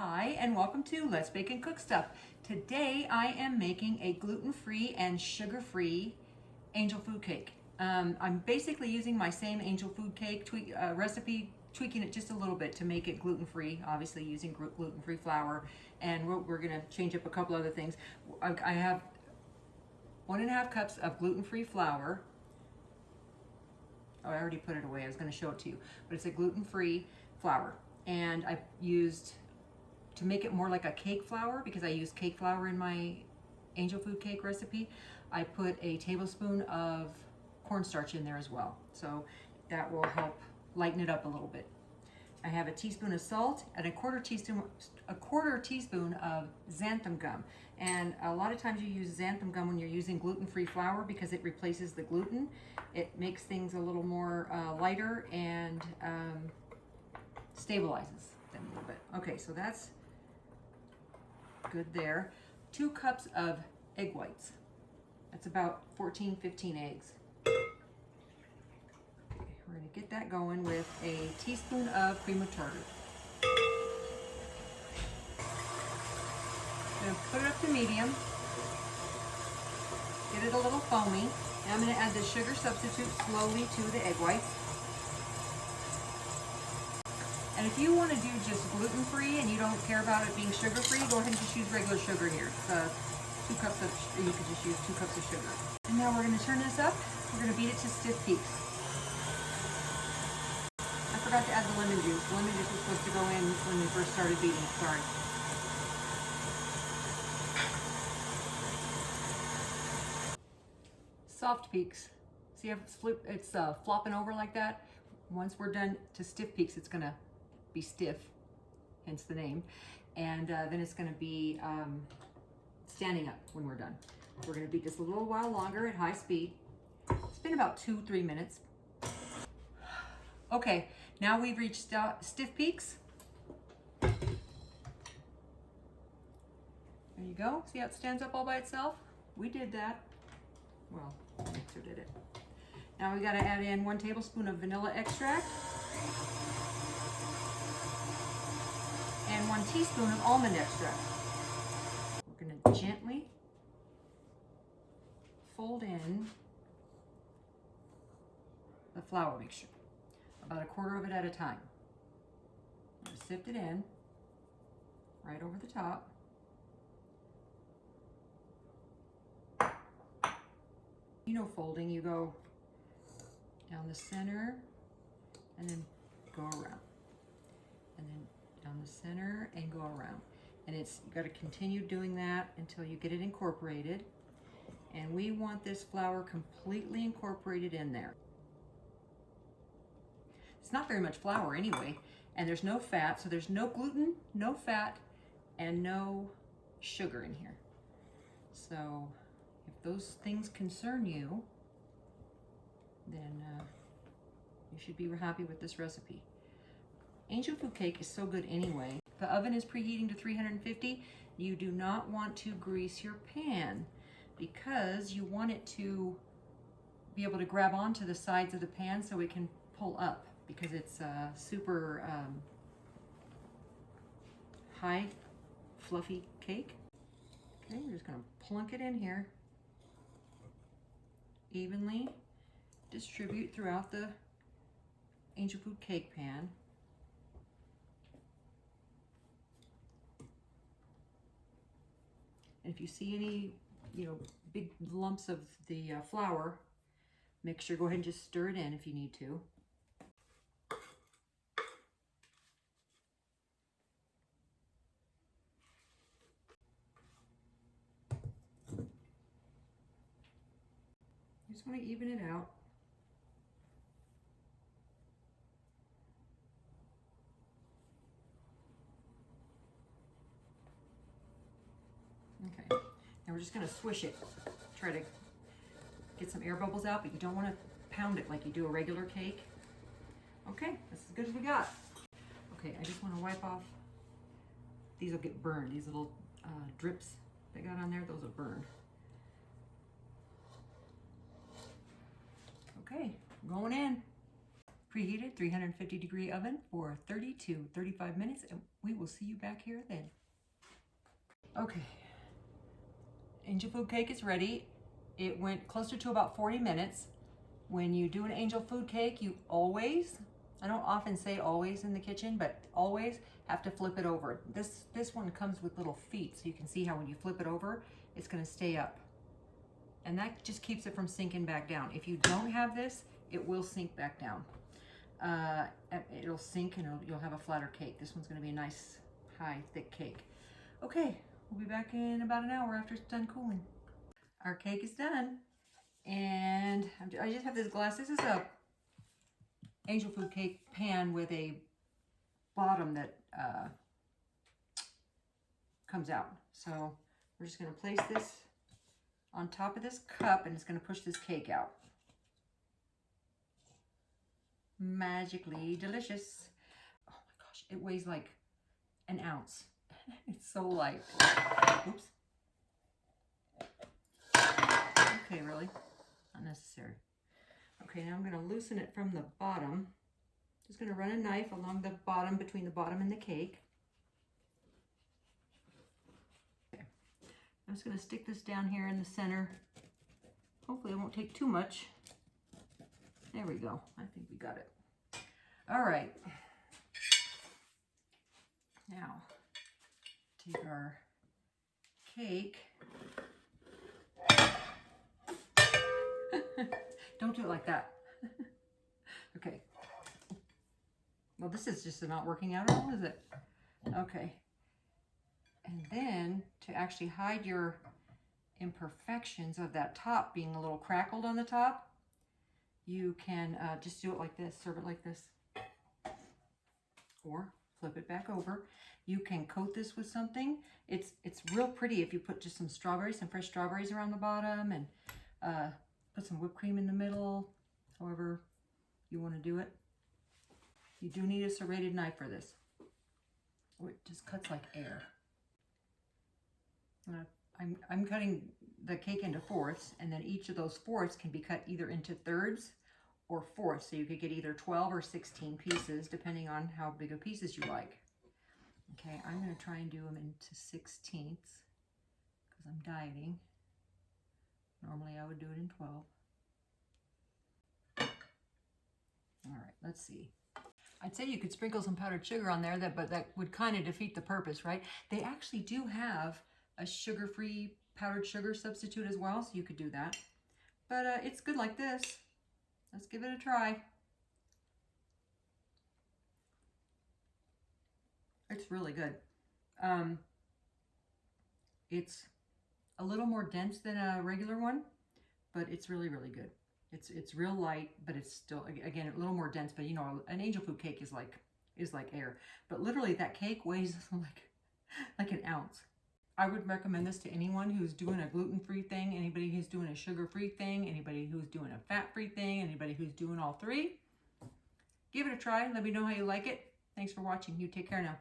Hi, and welcome to Let's Bake and Cook Stuff. Today I am making a gluten-free and sugar-free angel food cake. I'm basically using my same angel food cake recipe, tweaking it just a little bit to make it gluten-free, obviously using gluten-free flour, and we're going to change up a couple other things. I have 1.5 cups of gluten-free flour. Oh, I already put it away. I was going to show it to you, but it's a gluten-free flour. And I used, to make it more like a cake flour, because I use cake flour in my angel food cake recipe, I put a tablespoon of cornstarch in there as well. So that will help lighten it up a little bit. I have a teaspoon of salt and a quarter teaspoon of xantham gum. And a lot of times you use xantham gum when you're using gluten-free flour because it replaces the gluten. It makes things a little more lighter and stabilizes them a little bit. Okay, so that's good there. 2 cups of egg whites. That's about 14, 15 eggs. Okay, we're gonna get that going with a teaspoon of cream of tartar. Gonna put it up to medium. Get it a little foamy. And I'm gonna add the sugar substitute slowly to the egg whites. And if you want to do just gluten-free and you don't care about it being sugar-free, go ahead and just use regular sugar here. You could just use 2 cups of sugar. And now we're going to turn this up. We're going to beat it to stiff peaks. I forgot to add the lemon juice. The lemon juice was supposed to go in when we first started beating it. Sorry. Soft peaks. See how it's flopping over like that? Once we're done to stiff peaks, it's going to be stiff, hence the name, and then it's going to be standing up when we're done. We're going to beat this a little while longer at high speed. It's been about 2-3 minutes. Okay, now we've reached stiff peaks. There you go. See how it stands up all by itself? We did that. Well, the mixer did it. Now we got to add in 1 tablespoon of vanilla extract and 1 teaspoon of almond extract. We're going to gently fold in the flour mixture, about 1/4 of it at a time. I'm going to sift it in right over the top. You know, folding, you go down the center and then go around, and then down the center and go around, and you got to continue doing that until you get it incorporated. And we want this flour completely incorporated in there. It's not very much flour anyway, and there's no fat, so there's no gluten, no fat, and no sugar in here. So if those things concern you, then you should be happy with this recipe. Angel food cake is so good anyway. The oven is preheating to 350. You do not want to grease your pan because you want it to be able to grab onto the sides of the pan so it can pull up, because it's a super high fluffy cake. Okay, we're just gonna plunk it in here. Evenly distribute throughout the angel food cake pan. And if you see any, big lumps of the flour mixture, go ahead and just stir it in if you need to. You just want to even it out. Okay, now we're just going to swish it. Try to get some air bubbles out, but you don't want to pound it like you do a regular cake. Okay, that's as good as we got. Okay, I just want to wipe off. These will get burned. These little drips that got on there, those will burn. Okay, going in. Preheated 350-degree oven for 30 to 35 minutes, and we will see you back here then. Okay, angel food cake is ready. It went closer to about 40 minutes. When you do an angel food cake, you always, I don't often say always in the kitchen, but always have to flip it over. This one comes with little feet, so you can see how when you flip it over, it's gonna stay up. And that just keeps it from sinking back down. If you don't have this, it will sink back down. It'll sink and you'll have a flatter cake. This one's gonna be a nice, high, thick cake. Okay, we'll be back in about an hour after it's done cooling. Our cake is done. And I just have this glass. This is a angel food cake pan with a bottom that comes out. So we're just gonna place this on top of this cup and it's gonna push this cake out. Magically delicious. Oh my gosh, it weighs like an ounce. It's so light. Oops. Okay, really? Not necessary. Okay, now I'm going to loosen it from the bottom. Just going to run a knife along the bottom, between the bottom and the cake. Okay. I'm just going to stick this down here in the center. Hopefully it won't take too much. There we go. I think we got it. All right. Now, take our cake. Don't do it like that. Okay. Well, this is just not working out at all, is it? Okay. And then to actually hide your imperfections of that top being a little crackled on the top, you can just do it like this, serve it like this. Or flip it back over. You can coat this with something. It's real pretty if you put just some strawberries, some fresh strawberries around the bottom, and put some whipped cream in the middle, however you want to do it. You do need a serrated knife for this. Oh, it just cuts like air. I'm cutting the cake into fourths, and then each of those fourths can be cut either into thirds or fourths, so you could get either 12 or 16 pieces, depending on how big of pieces you like. Okay, I'm going to try and do them into 16ths, because I'm dieting. Normally I would do it in 12. All right, let's see. I'd say you could sprinkle some powdered sugar on there, but that would kind of defeat the purpose, right? They actually do have a sugar-free powdered sugar substitute as well, so you could do that. But it's good like this. Let's give it a try. It's really good. It's a little more dense than a regular one, but it's really, really good. It's real light, but it's still, again, a little more dense. But you know, an angel food cake is like air. But literally, that cake weighs like an ounce. I would recommend this to anyone who's doing a gluten-free thing, anybody who's doing a sugar-free thing, anybody who's doing a fat-free thing, anybody who's doing all three. Give it a try. Let me know how you like it. Thanks for watching. You take care now.